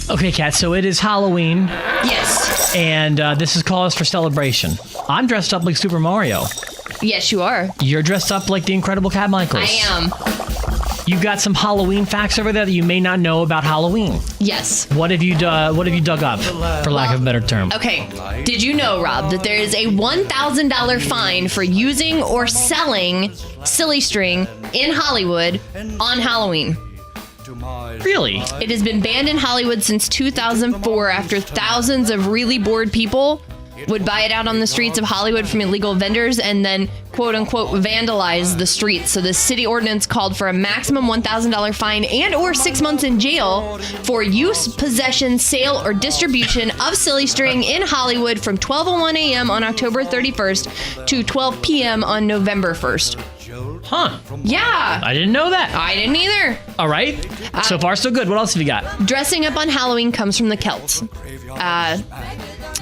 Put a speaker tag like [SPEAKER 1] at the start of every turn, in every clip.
[SPEAKER 1] Okay, Kat, so it is Halloween.
[SPEAKER 2] Yes.
[SPEAKER 1] And this is cause for celebration. I'm dressed up like Super Mario.
[SPEAKER 2] Yes, you are.
[SPEAKER 1] You're dressed up like the Incredible Cat Mykals.
[SPEAKER 2] I am.
[SPEAKER 1] You've got some Halloween facts over there that you may not know about Halloween.
[SPEAKER 2] Yes.
[SPEAKER 1] What have you dug up, for lack of a better term?
[SPEAKER 2] Okay. Did you know, Rob, that there is a $1,000 fine for using or selling silly string in Hollywood on Halloween?
[SPEAKER 1] Really?
[SPEAKER 2] It has been banned in Hollywood since 2004 after thousands of really bored people would buy it out on the streets of Hollywood from illegal vendors and then, quote unquote, vandalize the streets. So the city ordinance called for a maximum $1,000 fine and or 6 months in jail for use, possession, sale, or distribution of silly string in Hollywood from 12:01 a.m. on October 31st to 12 p.m. on November 1st.
[SPEAKER 1] Huh.
[SPEAKER 2] Yeah.
[SPEAKER 1] I didn't know that.
[SPEAKER 2] I didn't either.
[SPEAKER 1] All right. So far, so good. What else have you got?
[SPEAKER 2] Dressing up on Halloween comes from the Celts.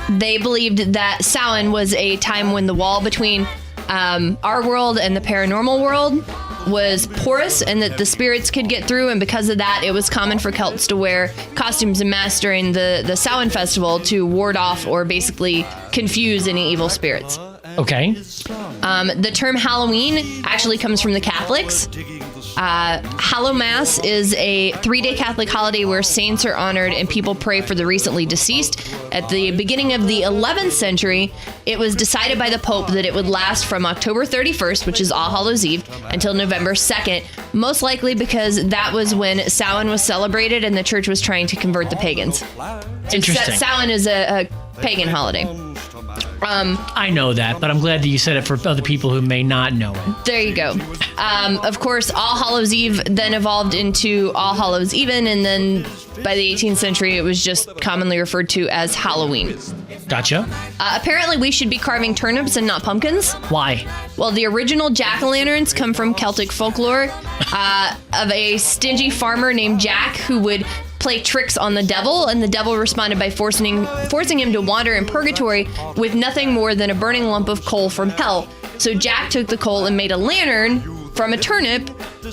[SPEAKER 2] They believed that Samhain was a time when the wall between our world and the paranormal world was porous and that the spirits could get through, and because of that, it was common for Celts to wear costumes and masks during the Samhain festival to ward off or basically confuse any evil spirits.
[SPEAKER 1] Okay.
[SPEAKER 2] The term Halloween actually comes from the Catholics. Hallowmass is a 3-day Catholic holiday where saints are honored and people pray for the recently deceased. At the beginning of the 11th century, it was decided by the Pope that it would last from October 31st, which is All Hallows Eve, until November 2nd, most likely because that was when Samhain was celebrated and the church was trying to convert the pagans.
[SPEAKER 1] Interesting.
[SPEAKER 2] Samhain is a pagan holiday.
[SPEAKER 1] I know that, but I'm glad that you said it for other people who may not know it.
[SPEAKER 2] There you go. Of course, All Hallows Eve then evolved into All Hallows Even, and then by the 18th century, it was just commonly referred to as Halloween.
[SPEAKER 1] Gotcha.
[SPEAKER 2] Apparently, we should be carving turnips and not pumpkins.
[SPEAKER 1] Why?
[SPEAKER 2] Well, the original jack-o'-lanterns come from Celtic folklore of a stingy farmer named Jack who would play tricks on the devil, and the devil responded by forcing him to wander in purgatory with nothing more than a burning lump of coal from hell. So Jack took the coal and made a lantern from a turnip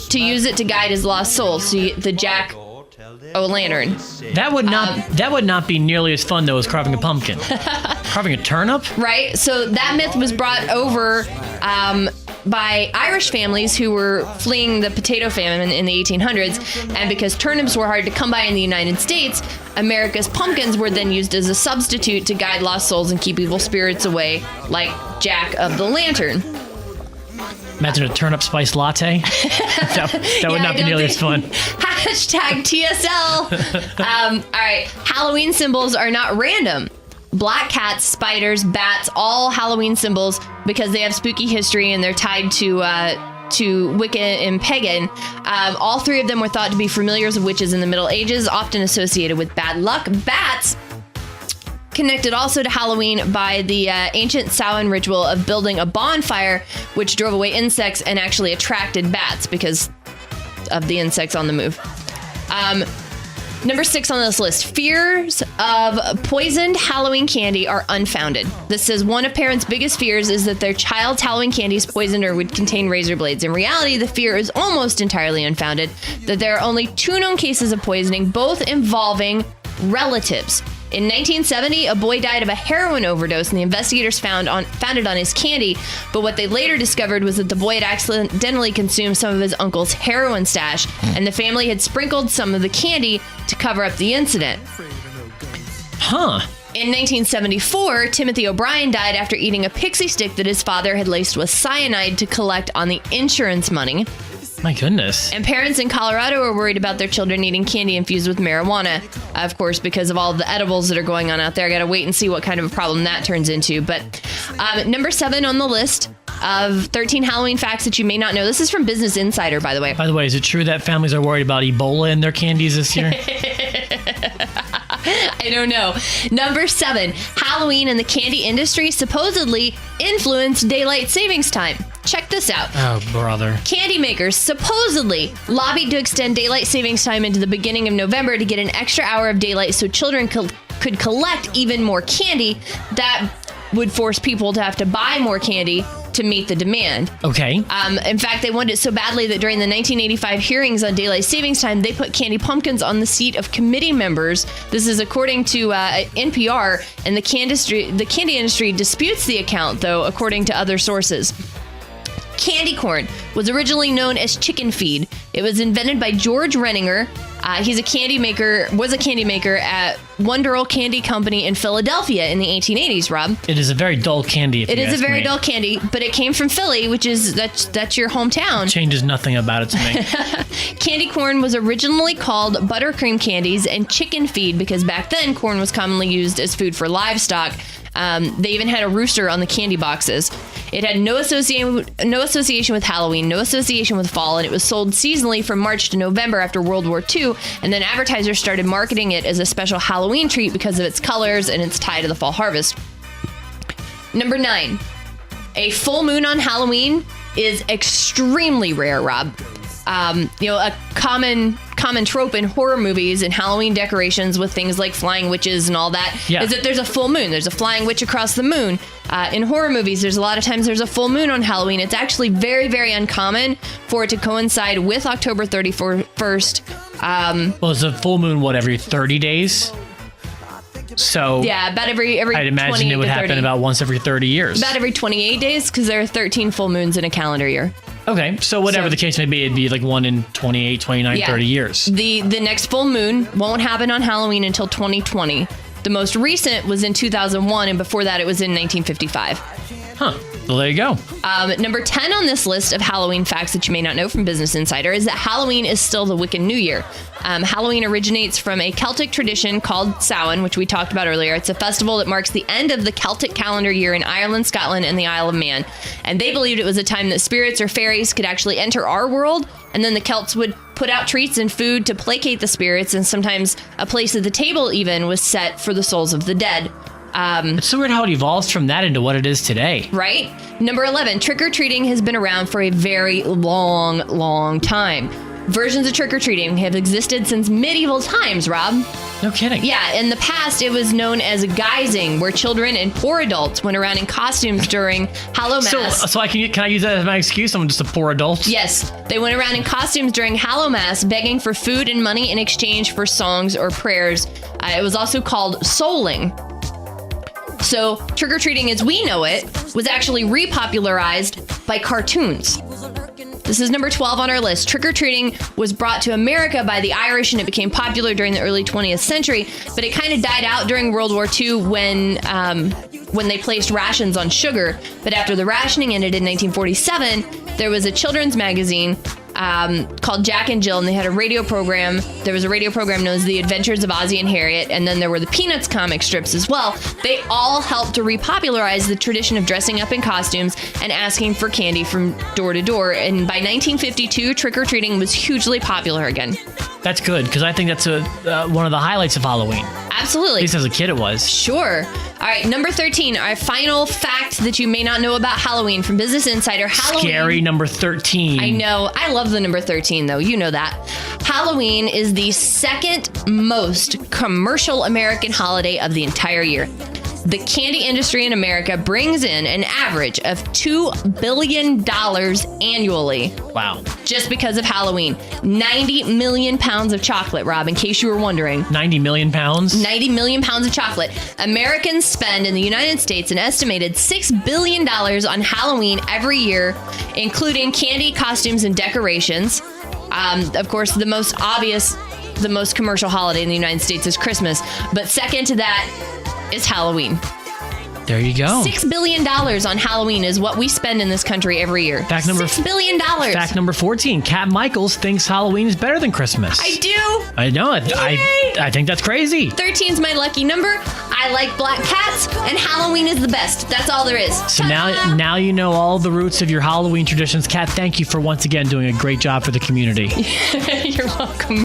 [SPEAKER 2] to use it to guide his lost soul. So the Jack-o'-lantern.
[SPEAKER 1] That would not be nearly as fun though as carving a pumpkin. Carving a turnip?
[SPEAKER 2] Right. So that myth was brought over by Irish families who were fleeing the potato famine in the 1800s, and because turnips were hard to come by in the United States, America's pumpkins were then used as a substitute to guide lost souls and keep evil spirits away, like Jack of the Lantern.
[SPEAKER 1] Imagine a turnip spice latte. that would not be nearly as fun.
[SPEAKER 2] Hashtag TSL. All right. Halloween symbols are not random. Black cats, spiders, bats, all Halloween symbols because they have spooky history and they're tied to Wicca and pagan. All three of them were thought to be familiars of witches in the Middle Ages, often associated with bad luck. Bats connected also to Halloween by the ancient Samhain ritual of building a bonfire, which drove away insects and actually attracted bats because of the insects on the move. Number 6 on this list, fears of poisoned Halloween candy are unfounded. This says one of parents' biggest fears is that their child's Halloween candy is poisoned or would contain razor blades. In reality, the fear is almost entirely unfounded, that there are only 2 known cases of poisoning, both involving relatives. In 1970, a boy died of a heroin overdose, and the investigators found it on his candy. But what they later discovered was that the boy had accidentally consumed some of his uncle's heroin stash, and the family had sprinkled some of the candy to cover up the incident.
[SPEAKER 1] Huh.
[SPEAKER 2] In 1974, Timothy O'Brien died after eating a pixie stick that his father had laced with cyanide to collect on the insurance money.
[SPEAKER 1] My goodness.
[SPEAKER 2] And parents in Colorado are worried about their children eating candy infused with marijuana, of course, because of all the edibles that are going on out there. I got to wait and see what kind of a problem that turns into. But number 7 on the list of 13 Halloween facts that you may not know. This is from Business Insider, by the way.
[SPEAKER 1] By the way, is it true that families are worried about Ebola in their candies this year?
[SPEAKER 2] I don't know. Number 7, Halloween and the candy industry supposedly influenced daylight savings time. Check this out.
[SPEAKER 1] Oh, brother.
[SPEAKER 2] Candy makers supposedly lobbied to extend daylight savings time into the beginning of November to get an extra hour of daylight so children could collect even more candy. That would force people to have to buy more candy to meet the demand.
[SPEAKER 1] Okay.
[SPEAKER 2] In fact, they wanted it so badly that during the 1985 hearings on daylight savings time, they put candy pumpkins on the seat of committee members. This is according to NPR, and the candy industry disputes the account, though, according to other sources. Candy corn was originally known as chicken feed. It was invented by George Renninger. Was a candy maker at Wonderle Candy Company in Philadelphia in the 1880s, Rob.
[SPEAKER 1] It is a very dull candy.
[SPEAKER 2] It is a very dull candy, but it came from Philly, which is that's your hometown.
[SPEAKER 1] Changes nothing about it to me.
[SPEAKER 2] Candy corn was originally called buttercream candies and chicken feed because back then corn was commonly used as food for livestock. They even had a rooster on the candy boxes. It had no association with Halloween, no association with fall, and it was sold seasonally from March to November after World War II. And then advertisers started marketing it as a special Halloween treat because of its colors and its tie to the fall harvest. Number 9, a full moon on Halloween is extremely rare, Rob. A common trope in horror movies and Halloween decorations with things like flying witches and all that is that there's a full moon. There's a flying witch across the moon. In horror movies, there's a lot of times there's a full moon on Halloween. It's actually very, very uncommon for it to coincide with October 31st.
[SPEAKER 1] Well, it's a full moon, every 30 days? So
[SPEAKER 2] yeah, about every
[SPEAKER 1] I'd imagine it would happen about once every 30 years.
[SPEAKER 2] About every 28 days, because there are 13 full moons in a calendar year.
[SPEAKER 1] Okay, so whatever the case may be, it'd be like one in 28, 29, 30 years.
[SPEAKER 2] The next full moon won't happen on Halloween until 2020. The most recent was in 2001, and before that it was in 1955.
[SPEAKER 1] Huh. Well, there you go.
[SPEAKER 2] Number 10 on this list of Halloween facts that you may not know from Business Insider is that Halloween is still the Wiccan New Year. Halloween originates from a Celtic tradition called Samhain, which we talked about earlier. It's a festival that marks the end of the Celtic calendar year in Ireland, Scotland, and the Isle of Man. And they believed it was a time that spirits or fairies could actually enter our world, and then the Celts would put out treats and food to placate the spirits, and sometimes a place at the table even was set for the souls of the dead.
[SPEAKER 1] It's so weird how it evolves from that into what it is today.
[SPEAKER 2] Right? Number 11, trick-or-treating has been around for a very long, long time. Versions of trick-or-treating have existed since medieval times, Rob.
[SPEAKER 1] No kidding.
[SPEAKER 2] Yeah, in the past, it was known as guising, where children and poor adults went around in costumes during Hallowmass.
[SPEAKER 1] So can I use that as my excuse? I'm just a poor adult?
[SPEAKER 2] Yes. They went around in costumes during Hallowmass, begging for food and money in exchange for songs or prayers. It was also called souling. So trick-or-treating as we know it was actually repopularized by cartoons. This is number 12 on our list. Trick-or-treating was brought to America by the Irish, and it became popular during the early 20th century, but it kind of died out during World War II when they placed rations on sugar. But after the rationing ended in 1947, there was a children's magazine called Jack and Jill, and they had a radio program. There was a radio program known as The Adventures of Ozzie and Harriet, and then there were the Peanuts comic strips as well. They all helped to repopularize the tradition of dressing up in costumes and asking for candy from door to door. And by 1952, trick-or-treating was hugely popular again.
[SPEAKER 1] That's good, because I think that's one of the highlights of Halloween.
[SPEAKER 2] Absolutely.
[SPEAKER 1] At least as a kid it was.
[SPEAKER 2] Sure. All right, number 13, our final fact that you may not know about Halloween from Business Insider. Halloween.
[SPEAKER 1] Scary number 13.
[SPEAKER 2] I know. I love the number 13, though. You know that. Halloween is the second most commercial American holiday of the entire year. The candy industry in America brings in an average of $2 billion annually.
[SPEAKER 1] Wow.
[SPEAKER 2] Just because of Halloween. 90 million pounds of chocolate, Rob, in case you were wondering.
[SPEAKER 1] 90 million pounds?
[SPEAKER 2] 90 million pounds of chocolate. Americans spend in the United States an estimated $6 billion on Halloween every year, including candy, costumes, and decorations. Of course, the most obvious, the most commercial holiday in the United States is Christmas. But second to that is Halloween.
[SPEAKER 1] There you go.
[SPEAKER 2] $6 billion on Halloween is what we spend in this country every year. $6 billion.
[SPEAKER 1] Fact number 14. Cat Mykals thinks Halloween is better than Christmas.
[SPEAKER 2] I do.
[SPEAKER 1] I know. I think that's crazy.
[SPEAKER 2] 13 is my lucky number. I like black cats, and Halloween is the best. That's all there is.
[SPEAKER 1] So now you know all the roots of your Halloween traditions. Kat, thank you for once again doing a great job for the community.
[SPEAKER 2] You're welcome.